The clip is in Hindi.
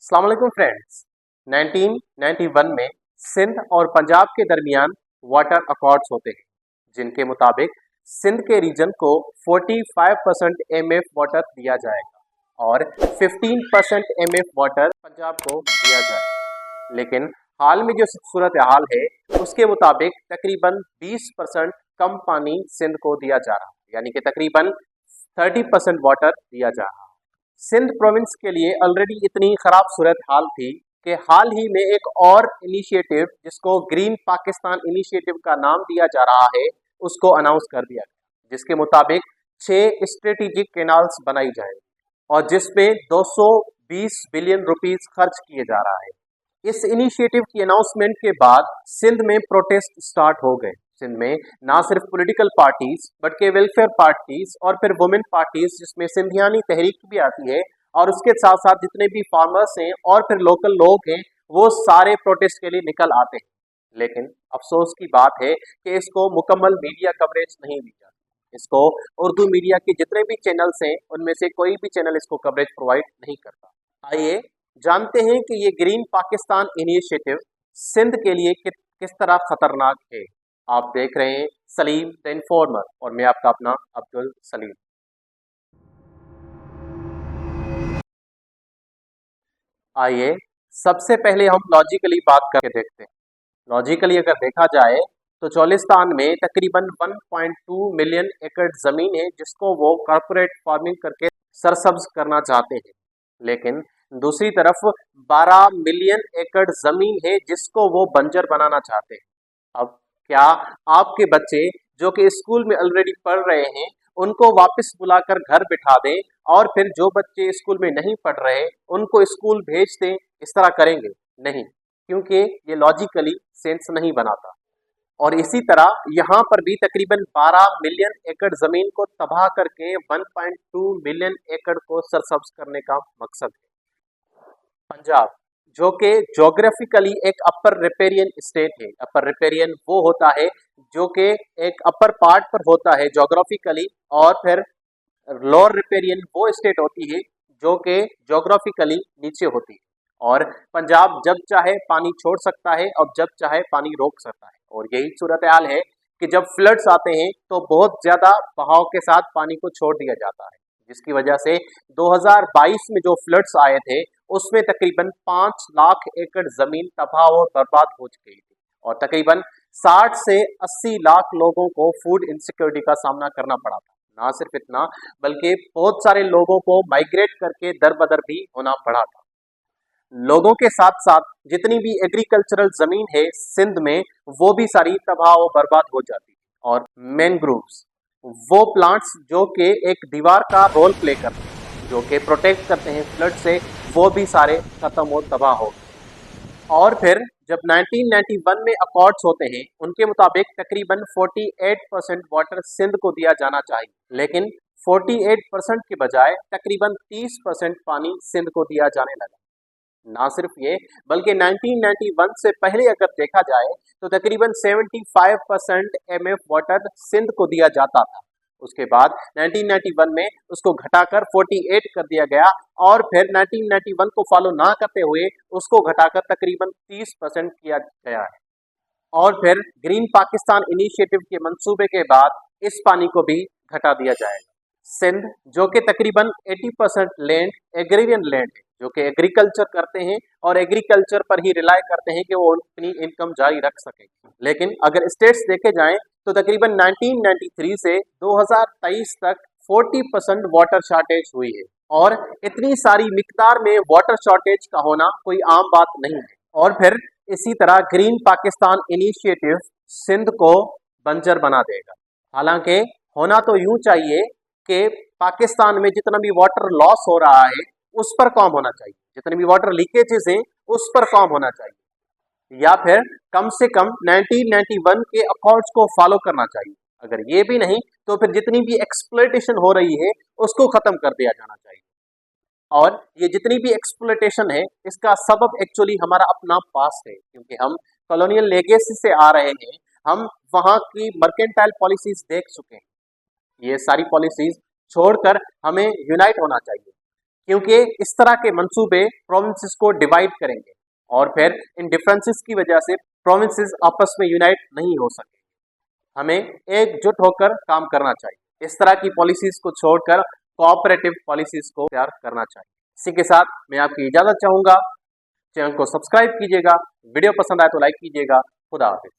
अस्सलाम वालेकुम फ्रेंड्स। 1991 में सिंध और पंजाब के दरमियान वाटर अकॉर्ड्स होते हैं, जिनके मुताबिक सिंध के रीजन को 45% एमएफ वाटर दिया जाएगा और 15% एमएफ वाटर पंजाब को दिया जाएगा। लेकिन हाल में जो सूरत हाल है उसके मुताबिक तकरीबन 20% कम पानी सिंध को दिया जा रहा है, यानी कि तकरीबन 30% वाटर दिया जा रहा है। सिंध प्रोविंस के लिए ऑलरेडी इतनी खराब सूरत हाल थी कि हाल ही में एक और इनिशिएटिव जिसको ग्रीन पाकिस्तान इनिशिएटिव का नाम दिया जा रहा है उसको अनाउंस कर दिया गया, जिसके मुताबिक 6 स्ट्रेटेजिक कैनाल्स बनाई जाएंगी और जिसपे 220 बिलियन रुपीस खर्च किए जा रहा है। इस इनिशिएटिव की अनाउंसमेंट के बाद सिंध में प्रोटेस्ट स्टार्ट हो गए। सिंध में ना सिर्फ पॉलिटिकल पार्टीज बल्कि वेलफेयर पार्टीज और फिर वुमेन पार्टीज जिसमें सिंधियानी तहरीक भी आती है और उसके साथ साथ जितने भी फार्मर्स हैं और फिर लोकल लोग हैं वो सारे प्रोटेस्ट के लिए निकल आते हैं। लेकिन अफसोस की बात है कि इसको मुकम्मल मीडिया कवरेज नहीं दी जाती। इसको उर्दू मीडिया के जितने भी चैनल्स हैं उनमें से कोई भी चैनल इसको कवरेज प्रोवाइड नहीं करता। आइए जानते हैं कि ये ग्रीन पाकिस्तान इनिशिएटिव सिंध के लिए किस तरह खतरनाक है। आप देख रहे हैं सलीम द इन्फॉर्मर और मैं आपका अपना अब्दुल सलीम। आइए सबसे पहले हम लॉजिकली बात करके देखते हैं। लॉजिकली अगर देखा जाए तो चोलिस्तान में तकरीबन 1.2 मिलियन एकड़ जमीन है जिसको वो कॉर्पोरेट फार्मिंग करके सरसब्ज करना चाहते हैं, लेकिन दूसरी तरफ 12 मिलियन एकड़ जमीन है जिसको वो बंजर बनाना चाहते हैं। अब क्या आपके बच्चे जो कि स्कूल में ऑलरेडी पढ़ रहे हैं उनको वापस बुलाकर घर बिठा दें और फिर जो बच्चे स्कूल में नहीं पढ़ रहे उनको स्कूल भेज दें, इस तरह करेंगे नहीं, क्योंकि ये लॉजिकली सेंस नहीं बनाता। और इसी तरह यहाँ पर भी तकरीबन 12 मिलियन एकड़ जमीन को तबाह करके 1.2 मिलियन एकड़ को सरसब्ज करने का मकसद है। पंजाब जो कि जोग्राफिकली एक अपर रिपेरियन स्टेट है। अपर रिपेरियन वो होता है जो कि एक अपर पार्ट पर होता है जोग्राफिकली, और फिर लोअर रिपेरियन वो स्टेट होती है जो कि जोग्राफिकली नीचे होती है। और पंजाब जब चाहे पानी छोड़ सकता है और जब चाहे पानी रोक सकता है। और यही सूरत हाल है कि जब फ्लड्स आते हैं तो बहुत ज्यादा बहाव के साथ पानी को छोड़ दिया जाता है, जिसकी वजह से 2022 में जो फ्लड्स आए थे उसमें तकरीबन 5 लाख एकड़ जमीन तबाह और बर्बाद हो चुकी थी और तकरीबन 60 से 80 लाख लोगों को फूड इनसिक्योरिटी का सामना करना पड़ा था। ना सिर्फ इतना बल्कि बहुत सारे लोगों को माइग्रेट करके दर बदर भी होना पड़ा था। लोगों के साथ साथ जितनी भी एग्रीकल्चरल जमीन है सिंध में वो भी सारी तबाह और बर्बाद हो जाती है। और मैनग्रोव्स वो प्लांट्स जो कि एक दीवार का रोल प्ले करते हैं, जो कि प्रोटेक्ट करते हैं फ्लड से, वो भी सारे खत्म और तबाह हो गए। और फिर जब 1991 में अकॉर्ड्स होते हैं उनके मुताबिक तकरीबन 48% वाटर सिंध को दिया जाना चाहिए, लेकिन 48% के बजाय तकरीबन 30% पानी सिंध को दिया जाने लगा। ना सिर्फ ये बल्कि 1991 से पहले अगर देखा जाए तो तकरीबन 75% एमएफ वाटर सिंध को दिया जाता था। उसके बाद 1991 में उसको घटाकर 48 कर दिया गया और फिर 1991 को फॉलो ना करते हुए उसको घटाकर तकरीबन 30% किया गया है। और फिर ग्रीन पाकिस्तान इनिशिएटिव के मंसूबे के बाद इस पानी को भी घटा दिया जाएगा। सिंध जो कि तकरीबन 80% लैंड एग्रीरियन लैंड है, जो कि एग्रीकल्चर करते हैं और एग्रीकल्चर पर ही रिलाय करते हैं कि वो अपनी इनकम जारी रख सके। लेकिन अगर स्टेट्स देखे जाएं तो तकरीबन 1993 से 2023 तक 40% वाटर शॉर्टेज हुई है और इतनी सारी मिकदार में वाटर शॉर्टेज का होना कोई आम बात नहीं है। और फिर इसी तरह ग्रीन पाकिस्तान इनिशिएटिव सिंध को बंजर बना देगा। हालांकि होना तो यूं चाहिए कि पाकिस्तान में जितना भी वाटर लॉस हो रहा है उस पर काम होना चाहिए, जितने भी वाटर लीकेजेस हैं उस पर काम होना चाहिए, या फिर कम से कम 1991 के अकॉर्ड्स को फॉलो करना चाहिए। अगर ये भी नहीं तो फिर जितनी भी एक्सप्लॉयटेशन हो रही है उसको खत्म कर दिया जाना चाहिए। और ये जितनी भी एक्सप्लॉयटेशन है इसका सबब एक्चुअली हमारा अपना पास्ट है, क्योंकि हम कॉलोनियल लेगेसी से आ रहे हैं। हम वहां की मर्केंटाइल पॉलिसीज देख चुके हैं। ये सारी पॉलिसीज छोड़कर हमें यूनाइट होना चाहिए। क्योंकि इस तरह के मंसूबे प्रोविंसेस को डिवाइड करेंगे और फिर इन डिफरेंसेस की वजह से प्रोविंसेस आपस में यूनाइट नहीं हो सके। हमें एकजुट होकर काम करना चाहिए। इस तरह की पॉलिसीज को छोड़कर कोऑपरेटिव पॉलिसीज को तैयार करना चाहिए। इसी के साथ मैं आपकी इजाजत चाहूंगा। चैनल को सब्सक्राइब कीजिएगा, वीडियो पसंद आए तो लाइक कीजिएगा। खुदा हाफिज।